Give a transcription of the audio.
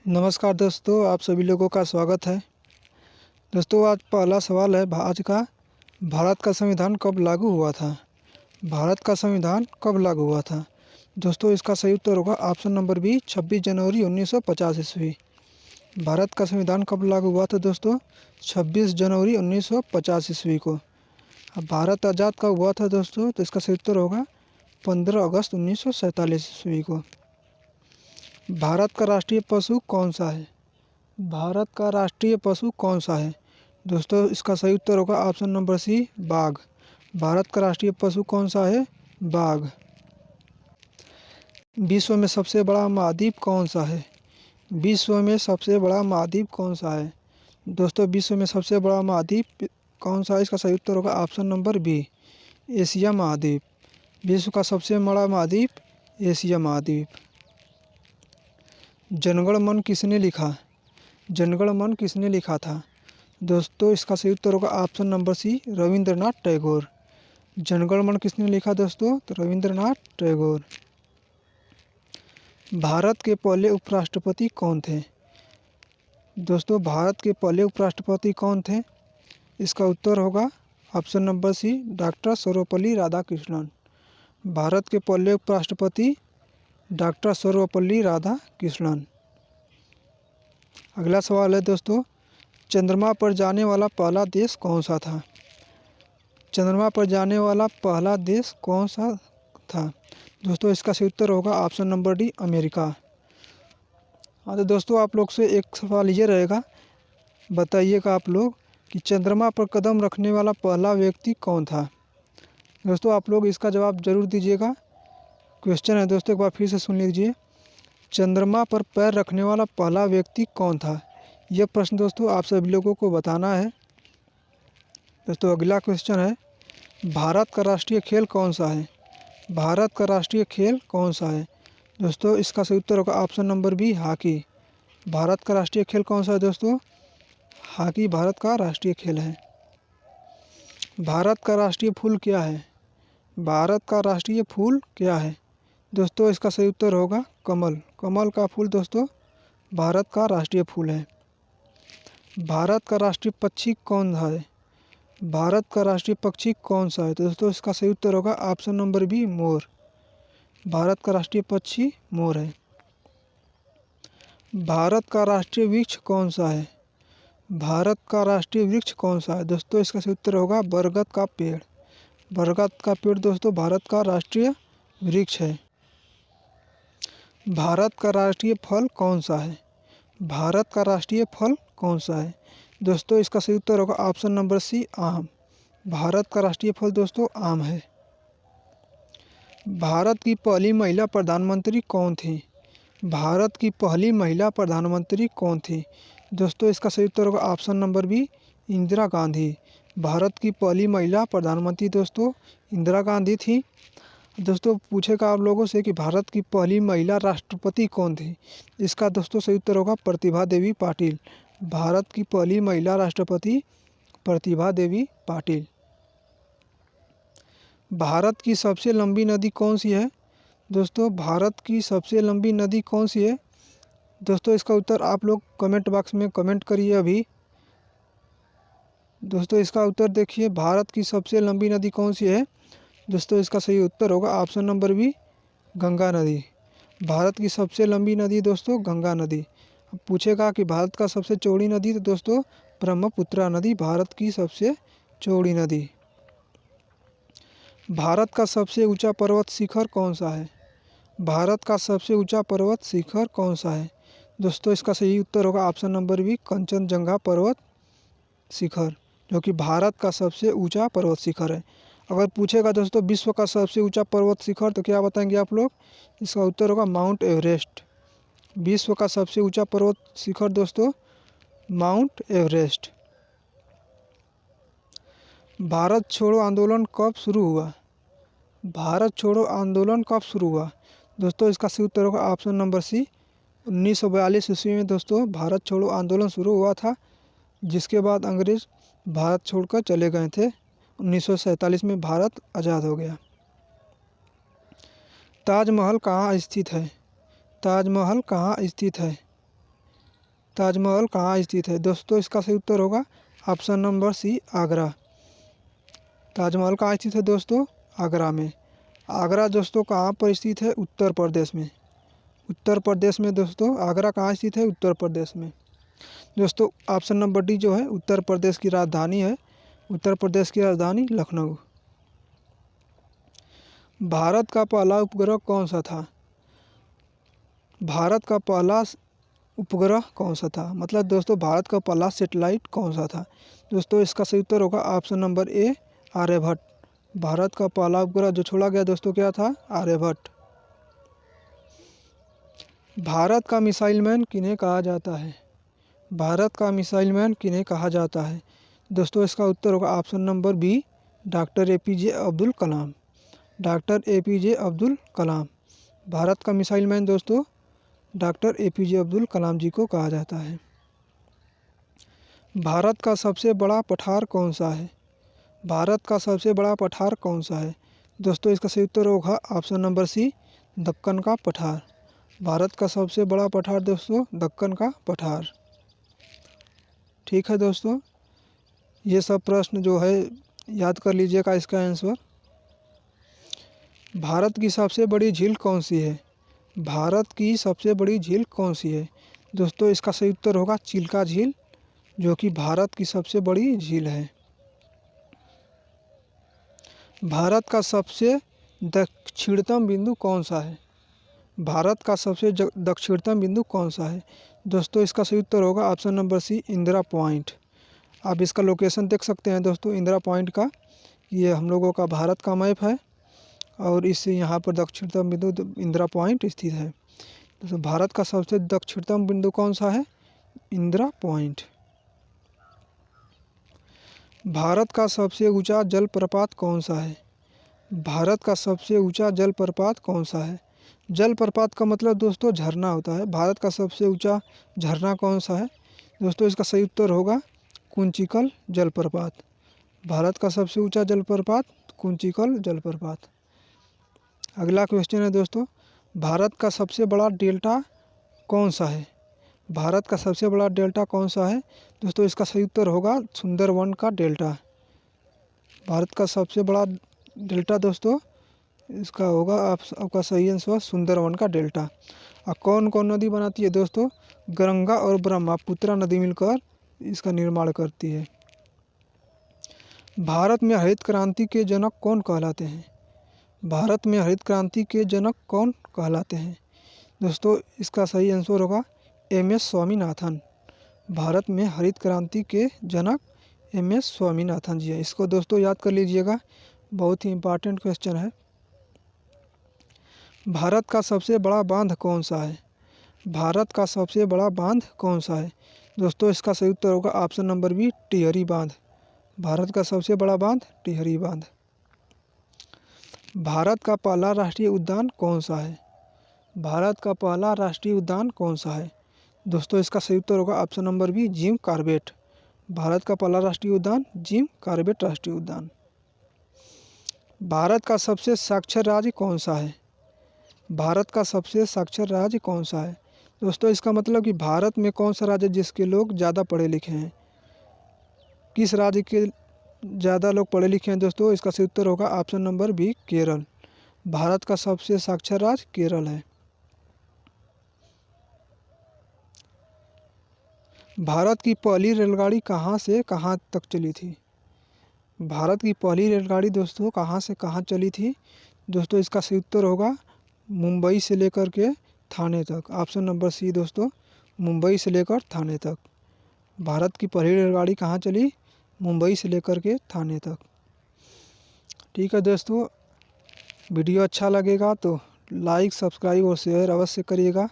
नमस्कार दोस्तों, आप सभी लोगों का स्वागत है। दोस्तों, आज पहला सवाल है आज का। भारत का संविधान कब लागू हुआ था? भारत का संविधान कब लागू हुआ था? दोस्तों, इसका सही उत्तर होगा ऑप्शन नंबर बी, 26 जनवरी 1950 ईस्वी। भारत का संविधान कब लागू हुआ था दोस्तों? 26 जनवरी 1950 ईस्वी को। अब भारत आज़ाद कब हुआ था दोस्तों? तो इसका सही उत्तर होगा 15 अगस्त 1947 ईस्वी को। भारत का राष्ट्रीय पशु कौन सा है? भारत का राष्ट्रीय पशु कौन सा है? दोस्तों, इसका सही उत्तर होगा ऑप्शन नंबर सी, बाघ। भारत का राष्ट्रीय पशु कौन सा है? बाघ। विश्व में सबसे बड़ा महाद्वीप कौन सा है? विश्व में सबसे बड़ा महाद्वीप कौन सा है? दोस्तों, विश्व में सबसे बड़ा महाद्वीप कौन सा है? इसका सही उत्तर होगा ऑप्शन नंबर बी, एशिया महाद्वीप। विश्व का सबसे बड़ा महाद्वीप एशिया महाद्वीप। जनगण मन किसने लिखा? जनगण मन किसने लिखा था? दोस्तों, इसका सही उत्तर होगा option number C, Rabindranath Tagore. Janagana Mana किसने लिखा दोस्तों? तो रविंद्रनाथ टैगोर। भारत के पहले उपराष्ट्रपति कौन थे? दोस्तों, भारत के पहले उपराष्ट्रपति कौन थे? इसका उत्तर होगा option number C, doctor Sarvepalli Radhakrishnan. Bharat के पहले उपराष्ट्रपति डॉक्टर सर्वपल्ली राधाकृष्णन। अगला सवाल है दोस्तों, चंद्रमा पर जाने वाला पहला देश कौन सा था? चंद्रमा पर जाने वाला पहला देश कौन सा था? दोस्तों, इसका सही उत्तर होगा ऑप्शन नंबर डी, अमेरिका। हाँ तो दोस्तों, आप लोग से एक सवाल ये रहेगा, बताइएगा आप लोग कि चंद्रमा पर कदम रखने वाला पहला व्यक्ति कौन था? दोस्तों, आप लोग इसका जवाब जरूर दीजिएगा। क्वेश्चन है दोस्तों, एक बार फिर से सुन लीजिए। चंद्रमा पर पैर रखने वाला पहला व्यक्ति कौन था? यह प्रश्न दोस्तों आप सभी लोगों को बताना है। दोस्तों, अगला क्वेश्चन है, भारत का राष्ट्रीय खेल कौन सा है? भारत का राष्ट्रीय खेल कौन सा है? दोस्तों, इसका सही उत्तर होगा option number B, hockey. Bharat का राष्ट्रीय खेल कौन सा है दोस्तों? हॉकी भारत का राष्ट्रीय खेल है। भारत का राष्ट्रीय फूल क्या है? भारत का राष्ट्रीय फूल क्या है? दोस्तों, इसका सही उत्तर होगा कमल। कमल का फूल दोस्तों भारत का राष्ट्रीय फूल है। भारत का राष्ट्रीय पक्षी कौन है? भारत का राष्ट्रीय पक्षी कौन सा है? तो दोस्तों, इसका सही उत्तर होगा ऑप्शन नंबर बी, मोर। भारत का राष्ट्रीय पक्षी मोर है। भारत का राष्ट्रीय वृक्ष कौन सा है? भारत का राष्ट्रीय वृक्ष कौन सा है? दोस्तों, इसका सही उत्तर होगा बरगद का पेड़। बरगद का पेड़ दोस्तों भारत का राष्ट्रीय वृक्ष है। भारत का राष्ट्रीय फल कौन सा है? भारत का राष्ट्रीय फल कौन सा है? दोस्तों, इसका सही उत्तर होगा ऑप्शन नंबर सी, आम। भारत का राष्ट्रीय फल दोस्तों आम है। भारत की पहली महिला प्रधानमंत्री कौन थी? भारत की पहली महिला प्रधानमंत्री कौन थी? दोस्तों, इसका सही उत्तर होगा option number B, Indira Gandhi. Bharat की पहली महिला प्रधानमंत्री दोस्तों इंदिरा गांधी थी। दोस्तों, पूछेगा आप लोगों से कि भारत की पहली महिला राष्ट्रपति कौन थी? इसका दोस्तों सही उत्तर होगा प्रतिभा देवी पाटिल। भारत की पहली महिला राष्ट्रपति प्रतिभा देवी पाटिल। भारत की सबसे लंबी नदी कौन सी है? दोस्तों, भारत की सबसे लंबी नदी कौन सी है? दोस्तों, इसका उत्तर आप लोग कमेंट बॉक्स में कमेंट करिए अभी। दोस्तों, इसका उत्तर देखिए, भारत की सबसे लंबी नदी कौन सी है? दोस्तों, इसका सही उत्तर होगा ऑप्शन नंबर बी, गंगा नदी। भारत की सबसे लंबी नदी दोस्तों गंगा नदी। अब पूछेगा कि भारत का सबसे चौड़ी नदी, तो दोस्तों ब्रह्मपुत्रा नदी भारत की सबसे चौड़ी नदी। भारत का सबसे ऊंचा पर्वत शिखर कौन सा है? भारत का सबसे ऊंचा पर्वत शिखर कौन सा है? दोस्तों, इसका सही उत्तर होगा ऑप्शन नंबर बी, कंचनजंगा पर्वत शिखर, जो कि भारत का सबसे ऊंचा पर्वत शिखर है। अगर पूछेगा दोस्तों विश्व का सबसे ऊंचा पर्वत शिखर, तो क्या बताएंगे आप लोग? इसका उत्तर होगा माउंट एवरेस्ट। विश्व का सबसे ऊंचा पर्वत शिखर दोस्तों माउंट एवरेस्ट। भारत छोड़ो आंदोलन कब शुरू हुआ? भारत छोड़ो आंदोलन कब शुरू हुआ? दोस्तों, इसका सही उत्तर होगा ऑप्शन नंबर सी, 1942 ईस्वी में दोस्तों भारत छोड़ो आंदोलन शुरू हुआ था, जिसके बाद अंग्रेज भारत छोड़कर चले गए थे। 1947 में भारत आज़ाद हो गया। ताजमहल कहाँ स्थित है? ताजमहल कहाँ स्थित है? ताजमहल कहाँ स्थित है? दोस्तों इसका सही उत्तर होगा option number C, Agra. Taj Mahal कहाँ स्थित है दोस्तों? आगरा में। आगरा दोस्तों कहाँ पर स्थित है? उत्तर प्रदेश में। उत्तर प्रदेश में दोस्तों आगरा कहाँ स्थित है? उत्तर प्रदेश में। दोस्तों ऑप्शन नंबर डी जो है उत्तर प्रदेश की राजधानी है। उत्तर प्रदेश की राजधानी लखनऊ। भारत का पहला उपग्रह कौन सा था? भारत का पहला उपग्रह कौन सा था? मतलब दोस्तों भारत का पहला सैटेलाइट कौन सा था? दोस्तों इसका सही उत्तर होगा option number A, Aryabhata. Bharat का पहला उपग्रह जो छोड़ा गया दोस्तों क्या था? आर्यभट्ट। भारत का मिसाइल मैन किन्हें कहा जाता है? भारत का मिसाइल मैन किन्हें कहा जाता है? दोस्तों इसका उत्तर होगा option number B, doctor APJ Abdul Kalam. Doctor APJ Abdul Kalam. Bharat का मिसाइल मैन दोस्तों डॉक्टर एपीजे अब्दुल कलाम जी को कहा जाता है। भारत का सबसे बड़ा पठार कौन सा है? भारत का सबसे बड़ा पठार कौन सा है? दोस्तों इसका सही उत्तर होगा ऑप्शन नंबर सी, दक्कन का पठार। भारत का सबसे बड़ा पठार दोस्तों दक्कन का पठार। ठीक है दोस्तों, ये सब प्रश्न जो है याद कर लीजिएगा इसका आंसर। भारत की सबसे बड़ी झील कौन सी है? भारत की सबसे बड़ी झील कौन सी है? दोस्तों इसका सही उत्तर होगा चिल्का झील, जो कि भारत की सबसे बड़ी झील है। भारत का सबसे दक्षिणतम बिंदु कौन सा है? भारत का सबसे दक्षिणतम बिंदु कौन सा है? दोस्तों इसका सही उत्तर होगा option number C, Indira point. आप इसका लोकेशन देख सकते हैं दोस्तों इंदिरा पॉइंट का। ये हम लोगों का भारत का मैप है और इससे यहाँ पर दक्षिणतम बिंदु इंदिरा पॉइंट स्थित है। दोस्तों भारत का सबसे दक्षिणतम बिंदु कौन सा है? इंदिरा पॉइंट। भारत का सबसे ऊंचा जलप्रपात कौन सा है? भारत का सबसे ऊंचा जलप्रपात कौन सा है? जलप्रपात का मतलब दोस्तों झरना होता है। भारत का सबसे ऊंचा झरना कौन सा है? दोस्तों इसका सही उत्तर होगा कुंचिकल जलप्रपात। भारत का सबसे ऊंचा जलप्रपात कुंचिकल जलप्रपात। अगला क्वेश्चन है दोस्तों, भारत का सबसे बड़ा डेल्टा कौन सा है? भारत का सबसे बड़ा डेल्टा कौन सा है? दोस्तों इसका सही उत्तर होगा सुंदरवन का डेल्टा। भारत का सबसे बड़ा डेल्टा दोस्तों इसका होगा आपका सही आंसर सुंदरवन का डेल्टा। और कौन कौन नदी बनाती है दोस्तों? गंगा और ब्रह्मपुत्र नदी मिलकर इसका निर्माण करती है। भारत में हरित क्रांति के जनक कौन कहलाते हैं? भारत में हरित क्रांति के जनक कौन कहलाते हैं? दोस्तों इसका सही आंसर होगा एम.एस. स्वामीनाथन। भारत में हरित क्रांति के जनक एम.एस. स्वामीनाथन जी है। इसको दोस्तों याद कर लीजिएगा, बहुत ही इम्पोर्टेंट क्वेश्चन है। भारत का सबसे बड़ा बांध कौन सा है? भारत का सबसे बड़ा बांध कौन सा है? दोस्तों इसका सही उत्तर होगा ऑप्शन नंबर बी, टिहरी बांध। भारत का सबसे बड़ा बांध टिहरी बांध। भारत का पहला राष्ट्रीय उद्यान कौन सा है? भारत का पहला राष्ट्रीय उद्यान कौन सा है? दोस्तों इसका सही उत्तर होगा option number B, Jim Corbett. Bharat का पहला राष्ट्रीय उद्यान जिम कॉर्बेट राष्ट्रीय उद्यान। भारत का सबसे साक्षर राज्य कौन सा है? भारत का सबसे साक्षर राज्य कौन सा है? दोस्तों इसका मतलब कि भारत में कौन सा राज्य जिसके लोग ज़्यादा पढ़े लिखे हैं? किस राज्य के ज़्यादा लोग पढ़े लिखे हैं दोस्तों? इसका सही उत्तर होगा option number B, Kerala. Bharat का सबसे साक्षर राज्य केरल है। भारत की पहली रेलगाड़ी कहाँ से कहाँ तक चली थी? भारत की पहली रेलगाड़ी दोस्तों कहाँ से कहाँ चली थी? दोस्तों इसका सही उत्तर होगा मुंबई से लेकर के थाने तक। ऑप्शन नंबर सी दोस्तों, मुंबई से लेकर थाने तक। भारत की पहली रेलगाड़ी कहाँ चली? मुंबई से लेकर के थाने तक। ठीक है दोस्तों, वीडियो अच्छा लगेगा तो लाइक, सब्सक्राइब और शेयर अवश्य करिएगा।